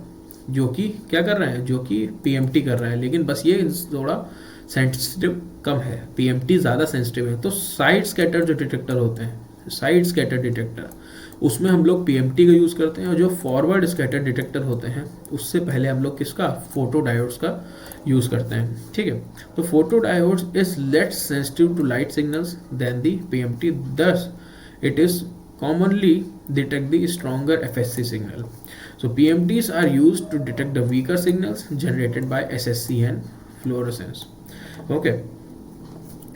Speaker 1: जो कि क्या कर रहे हैं, जो कि पीएमटी कर रहा है, लेकिन बस ये थोड़ा सेंसिटिव कम है, पीएमटी ज़्यादा सेंसिटिव है। तो साइड स्कैटर जो डिटेक्टर होते हैं, साइड स्कैटर डिटेक्टर, उसमें हम लोग पीएमटी का यूज़ करते हैं। और जो फॉरवर्ड स्कैटर डिटेक्टर होते हैं, उससे पहले हम लोग किसका, फोटो डायोड्स का यूज़ करते हैं। ठीक है, तो photo diodes is less sensitive to light signals than the PMT, thus it is commonly detect the stronger FSC signal. So PMTs are used to detect the weaker signals generated by SSC and fluorescence. Okay.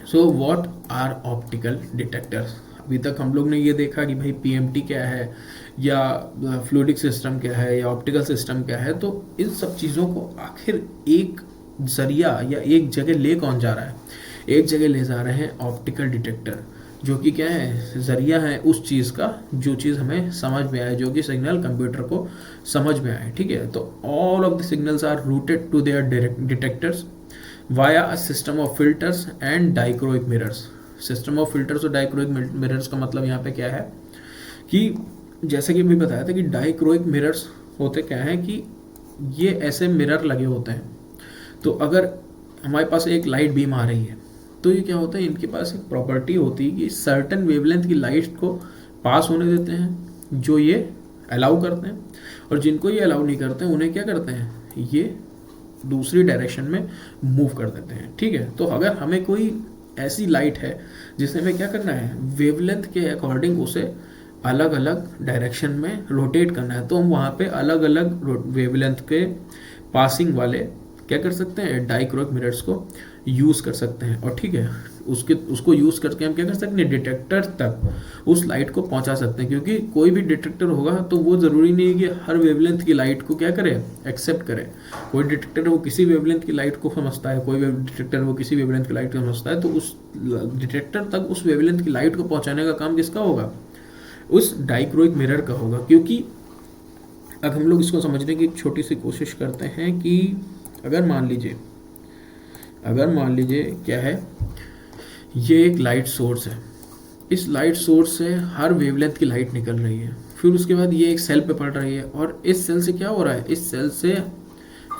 Speaker 1: So what are optical detectors? अभी तक हम लोग ने ये देखा कि भाई PMT क्या है या फ्लूइडिक सिस्टम क्या है या ऑप्टिकल सिस्टम क्या है। तो इन सब चीज़ों को आखिर एक जरिया या एक जगह ले कौन जा रहा है, एक जगह ले जा रहे हैं ऑप्टिकल डिटेक्टर, जो कि क्या है, जरिया है उस चीज़ का जो चीज़ हमें समझ में आए, जो कि सिग्नल कंप्यूटर को समझ में आए। ठीक है, तो all of the signals are routed to their detectors via a system of filters and dichroic mirrors. System of filters और डाइक्रोइक मिरर्स का मतलब यहाँ पे क्या है कि जैसे कि अभी बताया था कि डाइक्रोइक मिरर्स होते क्या है कि ये ऐसे मिरर लगे होते हैं। तो अगर हमारे पास एक लाइट बीम आ रही है, तो ये क्या होता है, इनके पास एक प्रॉपर्टी होती है कि सर्टेन वेवलेंथ की लाइट को पास होने देते हैं, जो ये अलाउ करते हैं, और जिनको ये अलाउ नहीं करते हैं उन्हें क्या करते हैं, ये दूसरी डायरेक्शन में मूव कर देते हैं। ठीक है, तो अगर हमें कोई ऐसी लाइट है जिसे हमें क्या करना है, वेवलेंथ के अकॉर्डिंग उसे अलग अलग डायरेक्शन में रोटेट करना है, तो हम वहाँ पे अलग अलग वेवलेंथ के पासिंग वाले क्या कर सकते हैं, डाइक्रोइक मिरर्स को यूज़ कर सकते हैं। और ठीक है, उसको यूज़ करके हम क्या कर सकते हैं, डिटेक्टर तक उस लाइट को पहुंचा सकते हैं। क्योंकि कोई भी डिटेक्टर होगा तो वो ज़रूरी नहीं है कि हर वेवलेंथ की लाइट को क्या करे, एक्सेप्ट करे। कोई डिटेक्टर वो किसी वेवलेंथ की लाइट को समझता है, कोई डिटेक्टर वो किसी वेवलेंथ की लाइट को समझता है, तो उस डिटेक्टर तक उस वेवलेंथ की लाइट को पहुँचाने का काम किसका होगा, उस डाइक्रोइक मिरर का होगा। क्योंकि अब हम लोग इसको समझने की एक छोटी सी कोशिश करते हैं कि अगर मान लीजिए क्या है, ये एक लाइट सोर्स है, इस लाइट सोर्स से हर वेवलेंथ की लाइट निकल रही है, फिर उसके बाद ये एक सेल पे पड़ रही है, और इस सेल से क्या हो रहा है, इस सेल से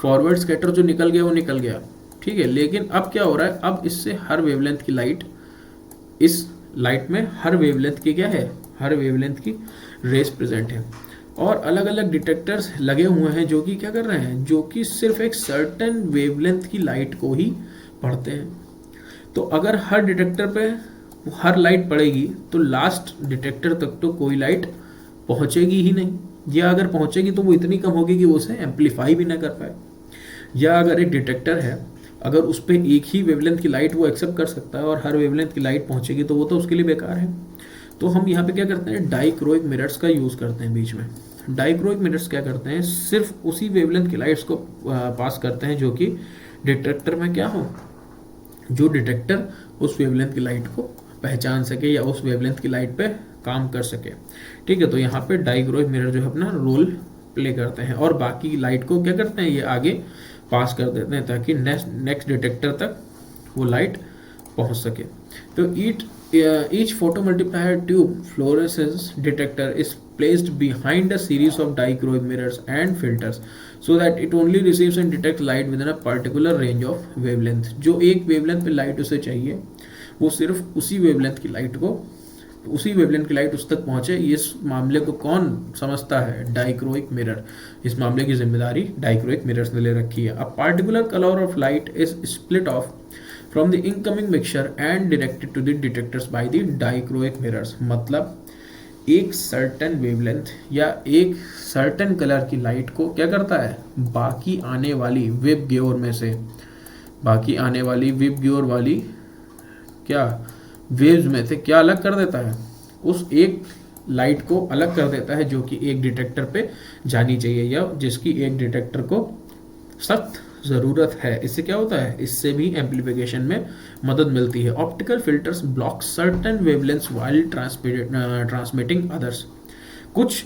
Speaker 1: फॉरवर्ड स्कैटर जो निकल गया वो निकल गया। ठीक है, लेकिन अब क्या हो रहा है, अब इससे हर वेवलेंथ की लाइट, इस लाइट में हर वेवलेंथ की क्या है, हर वेवलेंथ की रेस प्रेजेंट है, और अलग अलग डिटेक्टर्स लगे हुए हैं जो कि क्या कर रहे हैं, जो कि सिर्फ एक सर्टेन वेवलेंथ की लाइट को ही पढ़ते हैं। तो अगर हर डिटेक्टर पे हर लाइट पड़ेगी तो लास्ट डिटेक्टर तक तो कोई लाइट पहुंचेगी ही नहीं, या अगर पहुंचेगी तो वो इतनी कम होगी कि वो उसे एम्पलीफाई भी ना कर पाए। या अगर एक डिटेक्टर है, अगर उस पर एक ही वेवलेंथ की लाइट वो एक्सेप्ट कर सकता है और हर वेवलेंथ की लाइट पहुंचेगी तो वो तो उसके लिए बेकार है। तो हम यहाँ पे क्या करते हैं, डाइक्रोइक मिरर्स का यूज़ करते हैं बीच में। डाइक्रोइक मिरर्स क्या करते हैं, सिर्फ उसी वेवलेंथ की लाइट्स को पास करते हैं जो कि डिटेक्टर में क्या हो, जो डिटेक्टर उस वेवलेंथ की लाइट को पहचान सके या उस वेवलेंथ की लाइट पे काम कर सके। ठीक है, तो यहाँ पे डाइक्रोइक मिरर जो है अपना रोल प्ले करते हैं, और बाकी लाइट को क्या करते हैं, ये आगे पास कर देते हैं ताकि नेक्स्ट डिटेक्टर तक वो लाइट पहुँच सके। तो each photomultiplier tube fluorescence detector is placed behind a series of dichroic mirrors and filters. So that it only receives and detect light within a particular range of wavelength. जो एक wavelength पे light उसे चाहिए वो सिर्फ उसी wavelength की light को, उसी वेवलेंथ की लाइट उस तक पहुंचे। इस मामले को कौन समझता है? Dichroic mirror. इस मामले की जिम्मेदारी डाइक्रोइक मिरर्स ने ले रखी है। A particular colour of light is split off from the incoming mixture and directed to the detectors by the dichroic mirrors. मतलब एक सर्टेन वेवलेंथ या एक सर्टेन कलर की लाइट को क्या करता है, बाकी आने वाली वेब ग्योर में से, बाकी आने वाली वेब ग्योर वाली क्या वेव्स में से क्या अलग कर देता है, उस एक लाइट को अलग कर देता है जो कि एक डिटेक्टर पे जानी चाहिए या जिसकी एक डिटेक्टर को सख्त ज़रूरत है। इससे क्या होता है, इससे भी एम्पलीफिकेशन में मदद मिलती है। Optical filters block certain wavelengths while transmitting others. कुछ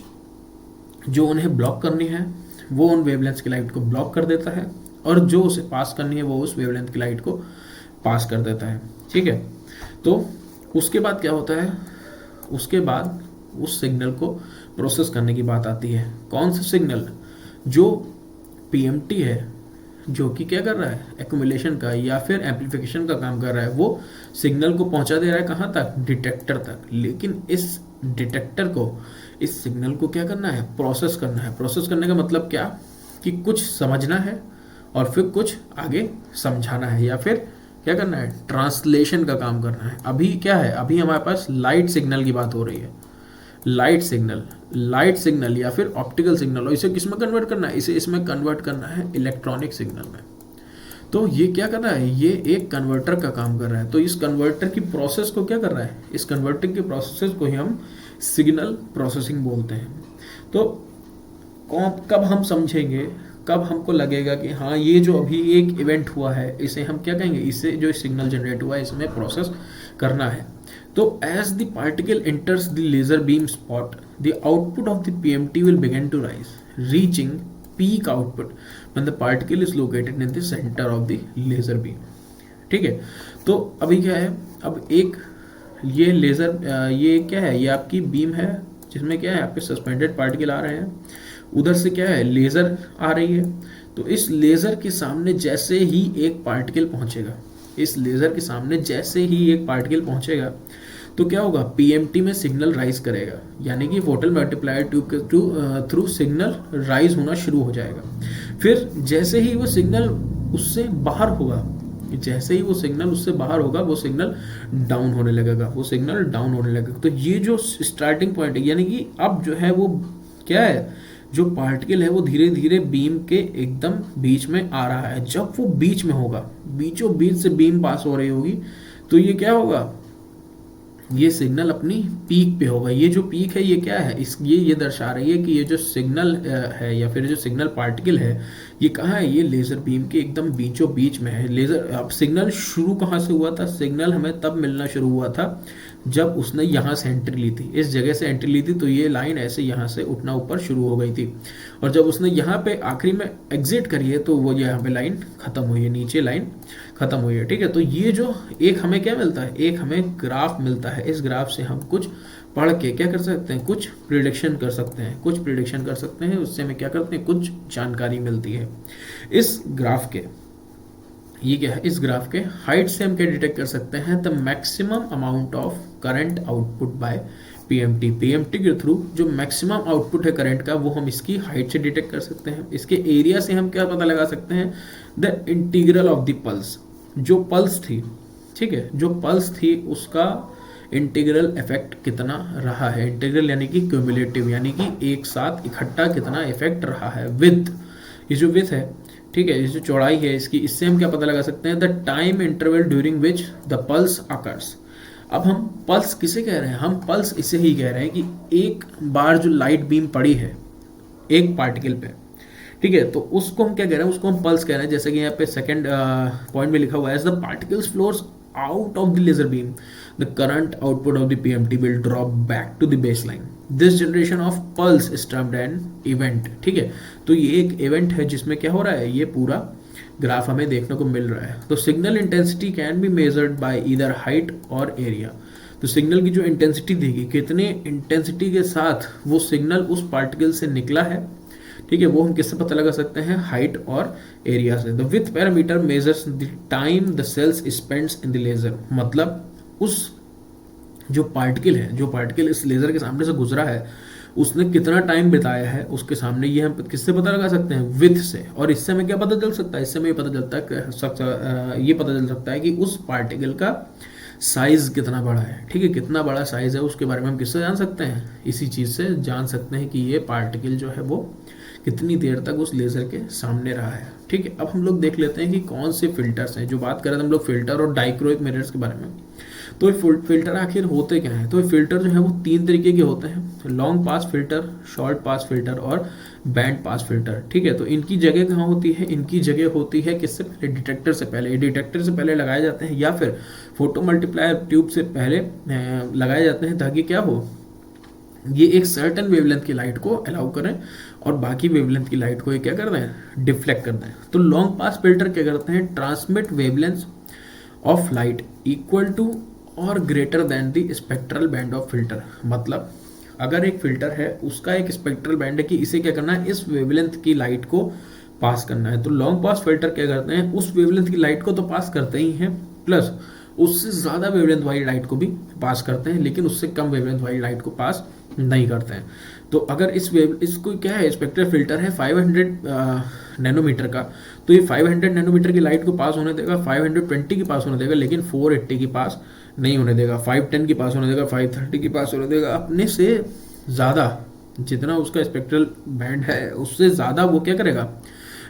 Speaker 1: जो उन्हें ब्लॉक करनी है वो उन वेवलेंथ्स की लाइट को ब्लॉक कर देता है, और जो उसे पास करनी है वो उस वेवलेंथ की लाइट को पास कर देता है। ठीक है, तो उसके बाद क्या होता है, उसके बाद उस सिग्नल को प्रोसेस करने की बात आती है। कौन सा सिग्नल? जो पीएमटी है, जो कि क्या कर रहा है, एक्यूमुलेशन का या फिर एम्पलीफिकेशन का काम कर रहा है, वो सिग्नल को पहुंचा दे रहा है कहाँ तक, डिटेक्टर तक। लेकिन इस डिटेक्टर को, इस सिग्नल को क्या करना है, प्रोसेस करना है। प्रोसेस करने का मतलब क्या, कि कुछ समझना है और फिर कुछ आगे समझाना है, या फिर क्या करना है, ट्रांसलेशन का काम करना है। अभी क्या है, अभी हमारे पास लाइट सिग्नल की बात हो रही है। लाइट सिग्नल या फिर ऑप्टिकल सिग्नल, और इसे किस में कन्वर्ट करना है, इसे इसमें कन्वर्ट करना है इलेक्ट्रॉनिक सिग्नल में। तो ये क्या कर रहा है, ये एक कन्वर्टर का काम कर रहा है। तो इस कन्वर्टर की प्रोसेस को क्या कर रहा है, इस कन्वर्टिंग की प्रोसेस को ही हम सिग्नल प्रोसेसिंग बोलते हैं। तो कब हम समझेंगे, कब हमको लगेगा कि हाँ ये जो अभी एक इवेंट हुआ है इसे हम क्या कहेंगे, इसे जो सिग्नल जनरेट हुआ है इसमें प्रोसेस करना है। तो as the particle enters the laser beam spot, the output of the PMT will begin to rise, reaching peak output when the particle is located in the center of the laser beam। ठीक है, तो अभी क्या है, अब एक ये laser, ये क्या है, ये आपकी बीम है जिसमें क्या है, आपके सस्पेंडेड पार्टिकल आ रहे हैं, उधर से क्या है, लेज़र आ रही है। तो इस लेज़र के सामने जैसे ही एक पार्टिकल पहुंचेगा, इस लेज़र के सामने जैसे ही एक पार्टिकल पहुंचेगा तो क्या होगा, पीएमटी में सिग्नल राइज करेगा, यानी कि फोटल मल्टीप्लायर ट्यूब के थ्रू सिग्नल राइज होना शुरू हो जाएगा। फिर जैसे ही वो सिग्नल उससे बाहर होगा, जैसे ही वो सिग्नल उससे बाहर होगा वो सिग्नल डाउन होने लगेगा, वो सिग्नल डाउन होने लगेगा। तो ये जो स्टार्टिंग पॉइंट है, यानी कि अब जो है वो क्या है, जो पार्टिकल है वो धीरे धीरे बीम के एकदम बीच में आ रहा है। जब वो बीच में होगा, बीचों बीच से बीम पास हो रही होगी, तो ये क्या होगा, ये सिग्नल अपनी पीक पे होगा। ये जो पीक है ये क्या है, ये दर्शा रही है कि ये जो सिग्नल है या फिर जो सिग्नल पार्टिकल है ये कहाँ है, ये लेज़र बीम के एकदम बीचों बीच में है। लेज़र, अब सिग्नल शुरू कहाँ से हुआ था, सिग्नल हमें तब मिलना शुरू हुआ था जब उसने यहाँ से एंट्री ली थी, इस जगह से एंट्री ली थी, तो ये लाइन ऐसे यहाँ से उठना ऊपर शुरू हो गई थी, और जब उसने यहाँ पे आखिरी में एग्जिट करी है तो वो यहाँ पे लाइन खत्म हुई है, नीचे लाइन खत्म हुई है। ठीक है, तो ये जो एक हमें क्या मिलता है, एक हमें ग्राफ मिलता है। इस ग्राफ से हम कुछ पढ़ के क्या कर सकते हैं, कुछ प्रिडिक्शन कर सकते हैं, कुछ प्रिडिक्शन कर सकते हैं, उससे हमें क्या करते हैं, कुछ जानकारी मिलती है। इस ग्राफ के, ये क्या है, इस ग्राफ के हाइट से हम क्या डिटेक्ट कर सकते हैं, the maximum amount of current output by PMT. PMT के थ्रू जो मैक्सिमम आउटपुट है करंट का वो हम इसकी हाइट से डिटेक्ट कर सकते हैं। इसके एरिया से हम क्या पता लगा सकते हैं, the integral of the pulse, जो पल्स थी, ठीक है, जो पल्स थी उसका इंटीग्रल इफेक्ट कितना रहा है। इंटीग्रल यानी कि क्यूमुलेटिव, यानी कि एक साथ इकट्ठा कितना इफेक्ट रहा है। विथ, ये जो विथ है, ठीक है, ये जो चौड़ाई है इसकी, इससे हम क्या पता लगा सकते हैं, the time interval during which the pulse occurs. अब हम पल्स किसे कह रहे हैं, हम पल्स इसे ही कह रहे हैं कि एक बार जो लाइट बीम पड़ी है एक पार्टिकल पे, ठीक है, तो उसको हम क्या कह रहे हैं, उसको हम पल्स कह रहे हैं। जैसे कि यहाँ पे सेकंड पॉइंट में लिखा हुआ है, as the particles flows out of the laser beam, the current output of the PMT will drop back to the baseline. This generation of pulse is termed an event. ठीक है, तो ये एक event है जिसमें क्या हो रहा है, ये पूरा ग्राफ हमें देखने को मिल रहा है। तो signal intensity can be measured by either height और एरिया। तो सिग्नल की जो इंटेंसिटी देगी, कितने इंटेंसिटी के साथ वो सिग्नल उस पार्टिकल से निकला है, ठीक है, वो हम किससे पता लगा सकते हैं, हाइट और एरिया से। The width parameter measures the time the cells spends in the laser, मतलब उस जो पार्टिकल है, जो पार्टिकल इस लेजर के सामने से गुजरा है, उसने कितना टाइम बिताया है उसके सामने, ये हम किससे पता लगा सकते हैं, विथ से। और इससे हमें क्या पता चल सकता है, इससे हमें ये पता चलता है ये पता चल सकता है कि उस पार्टिकल का साइज कितना बड़ा है। ठीक है, कितना बड़ा साइज है उसके बारे में हम किससे जान सकते हैं, इसी चीज़ से जान सकते हैं कि ये पार्टिकल जो है वो कितनी देर तक उस लेज़र के सामने रहा है। ठीक है, अब हम लोग देख लेते हैं कि कौन से फिल्टर्स हैं। जो बात कर रहे थे हम लोग फिल्टर और डाइक्रोइक मिरर्स के बारे में, तो ये फिल्टर आखिर होते क्या हैं। तो ये फिल्टर जो है वो 3 तरीके के होते हैं, long pass filter, short pass filter और बैंड पास फिल्टर। ठीक है, तो इनकी जगह कहाँ होती है, इनकी जगह होती है किससे पहले, डिटेक्टर से पहले। ये डिटेक्टर से पहले लगाए जाते हैं या फिर फोटो मल्टीप्लायर ट्यूब से पहले लगाए जाते हैं, ताकि क्या हो, ये एक सर्टेन वेवलेंथ की लाइट को अलाउ करें और बाकी वेवलेंथ की लाइट को ये क्या कर दें, डिफ्लेक्ट कर दें। तो लॉन्ग पास फिल्टर क्या करते हैं, transmit wavelength of light equal to और greater than the spectral band of filter. मतलब अगर एक फिल्टर है, उसका एक स्पेक्ट्रल बैंड है कि इसे क्या करना है, इस वेवलेंथ की लाइट को पास करना है। तो लॉन्ग पास फिल्टर क्या करते हैं, उस वेवलेंथ की लाइट को तो पास करते ही हैं, प्लस उससे ज़्यादा वेवलेंथ वाली लाइट को भी पास करते हैं, लेकिन उससे कम वेवलेंथ वाली लाइट को पास नहीं करते हैं। तो अगर इसको क्या है, स्पेक्ट्रल फिल्टर है 500 नैनोमीटर का, तो ये 500 नैनोमीटर की लाइट को पास होने देगा, 520 की पास होने देगा, लेकिन 480 की पास नहीं होने देगा, 510 की पास होने देगा, 530 की पास होने देगा। अपने से ज़्यादा जितना उसका स्पेक्ट्रल बैंड है उससे ज़्यादा वो क्या करेगा,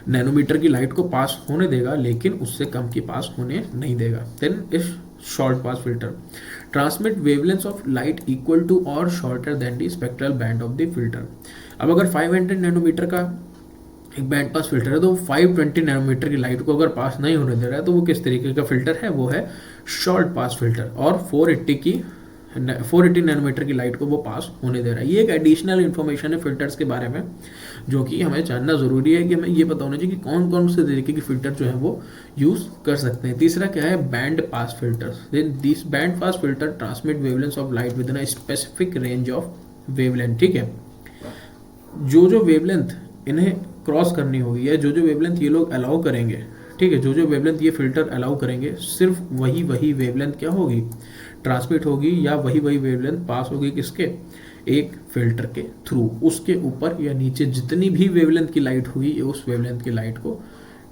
Speaker 1: नैनोमीटर की लाइट को पास होने देगा, लेकिन उससे कम की पास होने नहीं देगा। देन इस short pass filter transmit wavelength of light equal to और shorter than the spectral band of the filter. अब अगर 500 नैनोमीटर का एक बैंड पास फिल्टर है, तो 520 नैनोमीटर की लाइट को अगर पास नहीं होने दे रहा है, तो वो किस तरीके का फिल्टर है, वो है शॉर्ट पास फिल्टर। और 480 नैनोमीटर की लाइट को वो पास होने दे रहा है। ये एक एडिशनल इन्फॉर्मेशन है फिल्टर्स के बारे में, जो कि हमें जानना ज़रूरी है कि हमें ये पता होना चाहिए कि कौन कौन से तरीके के फिल्टर जो है वो यूज़ कर सकते हैं। तीसरा क्या है, band pass filters. Then this band pass filter transmit wavelength of light within a specific range of wavelength. ठीक है, जो वेवलेंथ इन्हें क्रॉस करनी होगी, या जो वेवलेंथ ये लोग अलाउ करेंगे, ठीक है, जो वेवलेंथ ये फिल्टर अलाउ करेंगे, सिर्फ वही वेवलेंथ क्या होगी, ट्रांसमिट होगी, या वही वेवलेंथ पास होगी किसके, एक फिल्टर के थ्रू। उसके ऊपर या नीचे जितनी भी वेवलेंथ की लाइट होगी, ये उस वेवलेंथ की लाइट को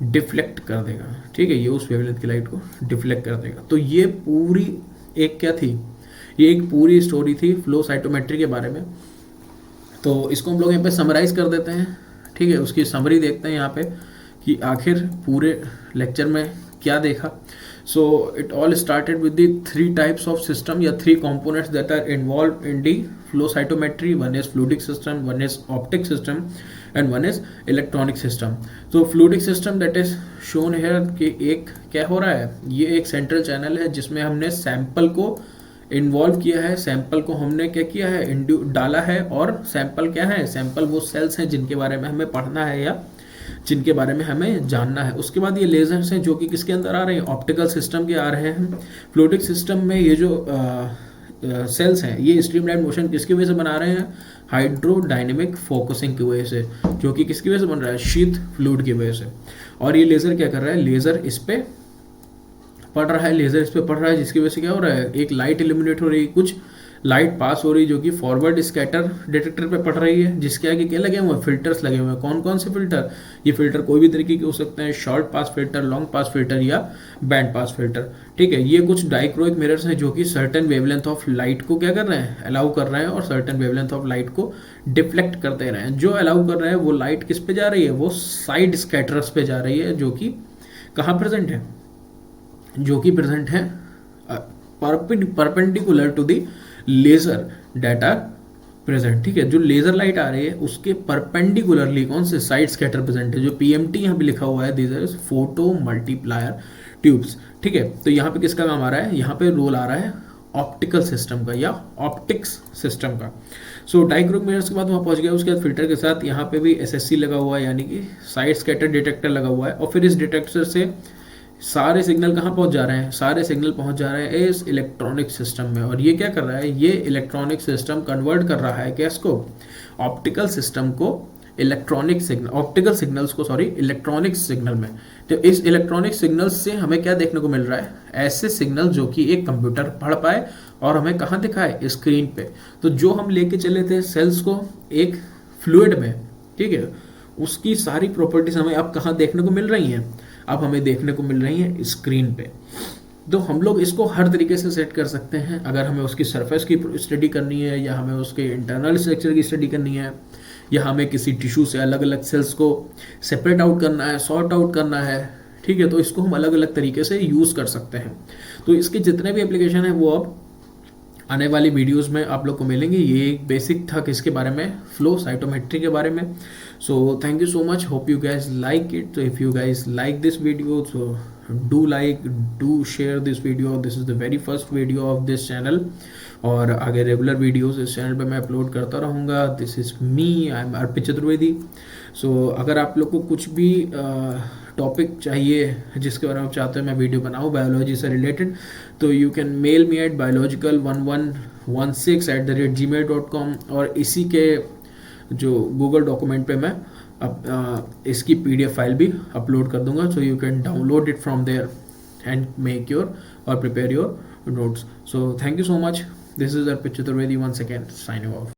Speaker 1: डिफ्लेक्ट कर देगा। ठीक है, ये उस वेवलेंथ की लाइट को डिफ्लेक्ट कर देगा। तो ये पूरी एक क्या थी, ये एक पूरी स्टोरी थी फ्लो साइटोमेट्री के बारे में। तो इसको हम लोग यहाँ पे समराइज कर देते हैं। ठीक है, उसकी समरी देखते हैं यहाँ पे कि आखिर पूरे लेक्चर में क्या देखा। So it all started with the 3 types of system या 3 components that are involved in the flow cytometry. One is fluidic system, one is optic system and one is electronic system. तो fluidic system that is shown here कि एक क्या हो रहा है, ये एक सेंट्रल चैनल है जिसमें हमने सैंपल को इन्वॉल्व किया है, सैंपल को हमने क्या किया है, डाला है। और सैंपल क्या है, सैंपल वो सेल्स हैं जिनके बारे में हमें पढ़ना है या जिनके बारे में हमें जानना है। उसके बाद ये लेजर्स हैं जो कि किसके अंदर आ रहे हैं, ऑप्टिकल सिस्टम के आ रहे हैं। फ्लूइडिक सिस्टम में ये जो सेल्स हैं, ये स्ट्रीमलाइन मोशन किसकी वजह से बना रहे हैं, हाइड्रोडायनेमिक फोकसिंग की वजह से, जो कि किसकी वजह से बन रहा है, शीत फ्लूइड की वजह से। और ये लेजर क्या कर रहा है, लेजर इस पे पड़ रहा है, लेजर इस पे पड़ रहा है, जिसकी वजह से क्या हो रहा है, एक लाइट इल्यूमिनेट हो रही है, कुछ लाइट पास हो रही है जो कि फॉरवर्ड स्कैटर डिटेक्टर पे पड़ रही है, जिसके आगे क्या लगे हुए हैं, फिल्टर्स लगे हुए हैं। कौन कौन से फिल्टर, ये फिल्टर कोई भी तरीके के हो सकते हैं, short pass filter, long pass filter या बैंड पास फिल्टर। ठीक है, ये कुछ डाइक्रोइक मिरर्स हैं जो कि सर्टेन वेवलेंथ ऑफ लाइट को क्या कर रहे हैं, अलाउ कर रहे हैं, और सर्टेन वेवलेंथ ऑफ लाइट को डिफ्लेक्ट कर दे रहे हैं। जो अलाउ कर रहे हैं वो लाइट किस पे जा रही है, वो साइड स्कैटर्स पे जा रही है, जो कि कहाँ प्रेजेंट है, जो कि प्रेजेंट है perpendicular to the laser that are present. ठीक है, जो लेजर लाइट आ रही है उसके परपेंडिकुलरली कौन से साइड स्कैटर प्रेजेंट है, जो पीएमटी यहाँ पे लिखा हुआ है, this is photo multiplier tubes. ठीक है, तो यहाँ पे किसका काम आ रहा है, यहाँ पे रोल आ रहा है ऑप्टिकल सिस्टम का या ऑप्टिक्स सिस्टम का। सो डाइक्रोइक मिरर्स के बाद वहाँ पहुँच गया, उसके बाद फिल्टर के साथ यहाँ पे भी एसएससी लगा हुआ है, यानी कि साइड स्कैटर डिटेक्टर लगा हुआ है। और फिर इस डिटेक्टर से सारे सिग्नल कहाँ पहुंच जा रहे हैं, सारे सिग्नल पहुंच जा रहे हैं इस इलेक्ट्रॉनिक सिस्टम में। और ये क्या कर रहा है, ये इलेक्ट्रॉनिक सिस्टम कन्वर्ट कर रहा है किसको, ऑप्टिकल सिस्टम को इलेक्ट्रॉनिक सिग्नल, ऑप्टिकल सिग्नल्स को, सॉरी, इलेक्ट्रॉनिक सिग्नल में। तो इस इलेक्ट्रॉनिक सिग्नल से हमें क्या देखने को मिल रहा है, ऐसे सिग्नल जो कि एक कंप्यूटर पढ़ पाए और हमें कहाँ दिखाए, स्क्रीन पे। तो जो हम लेके चले थे सेल्स को एक फ्लूइड में, ठीक है, उसकी सारी प्रॉपर्टीज हमें अब कहाँ देखने को मिल रही हैं, अब हमें देखने को मिल रही हैं स्क्रीन पे। तो हम लोग इसको हर तरीके से सेट कर सकते हैं, अगर हमें उसकी सरफेस की स्टडी करनी है, या हमें उसके इंटरनल स्ट्रक्चर की स्टडी करनी है, या हमें किसी टिश्यू से अलग अलग सेल्स को सेपरेट आउट करना है, सॉर्ट आउट करना है, ठीक है, तो इसको हम अलग अलग तरीके से यूज़ कर सकते हैं। तो इसके जितने भी एप्लीकेशन हैं वो अब आने वाली वीडियोस में आप लोग को मिलेंगे। ये एक बेसिक था किसके बारे में, फ्लो साइटोमेट्री के बारे में। So thank you so much, hope you guys like it. तो if you guys like this video, so do share this video. This is the very first video of this channel, और आगे regular videos इस channel पे मैं upload करता रहूँगा। This is me, I am Arpit Chaturvedi. सो अगर आप लोग को कुछ भी टॉपिक चाहिए जिसके बारे में आप चाहते हैं मैं वीडियो बनाऊँ बायोलॉजी से रिलेटेड, तो you can mail me at biological1116@gmail.com, और इसी के जो गूगल डॉक्यूमेंट पे मैं अब इसकी PDF फाइल भी अपलोड कर दूंगा। So you can download it from there and make your और prepare your notes. So thank you so much. This is Arpit Chaturvedi once again signing off.